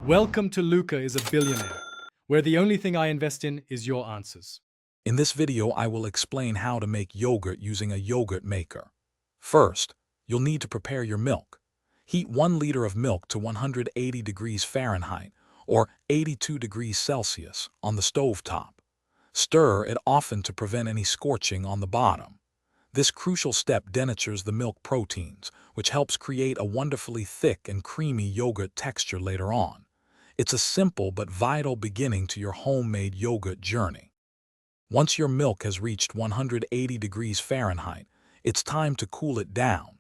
Welcome to Luca is a Billionaire, where the only thing I invest in is your answers. In this video, I will explain how to make yogurt using a yogurt maker. First, you'll need to prepare your milk. Heat 1 liter of milk to 180 degrees Fahrenheit or 82 degrees Celsius on the stove top. Stir it often to prevent any scorching on the bottom. This crucial step denatures the milk proteins, which helps create a wonderfully thick and creamy yogurt texture later on. It's a simple but vital beginning to your homemade yogurt journey. Once your milk has reached 180 degrees Fahrenheit, it's time to cool it down.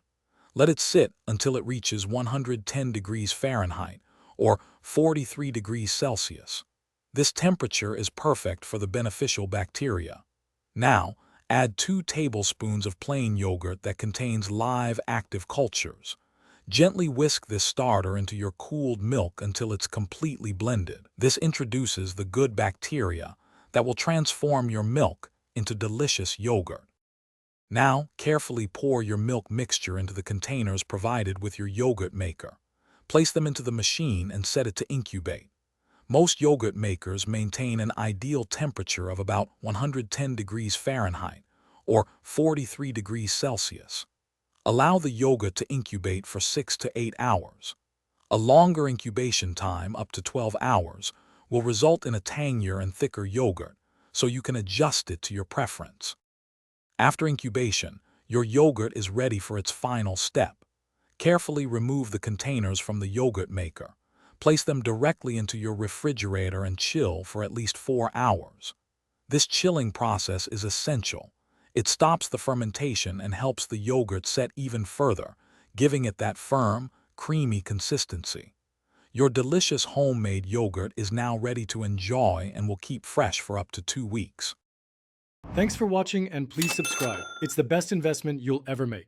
Let it sit until it reaches 110 degrees Fahrenheit or 43 degrees Celsius. This temperature is perfect for the beneficial bacteria. Now, add 2 tablespoons of plain yogurt that contains live active cultures. Gently whisk this starter into your cooled milk until it's completely blended. This introduces the good bacteria that will transform your milk into delicious yogurt. Now, carefully pour your milk mixture into the containers provided with your yogurt maker. Place them into the machine and set it to incubate. Most yogurt makers maintain an ideal temperature of about 110 degrees Fahrenheit or 43 degrees Celsius. Allow the yogurt to incubate for 6 to 8 hours. A longer incubation time, up to 12 hours, will result in a tangier and thicker yogurt, so you can adjust it to your preference. After incubation, your yogurt is ready for its final step. Carefully remove the containers from the yogurt maker. Place them directly into your refrigerator and chill for at least 4 hours. This chilling process is essential. It stops the fermentation and helps the yogurt set even further, giving it that firm, creamy consistency. Your delicious homemade yogurt is now ready to enjoy and will keep fresh for up to 2 weeks. Thanks for watching and please subscribe. It's the best investment you'll ever make.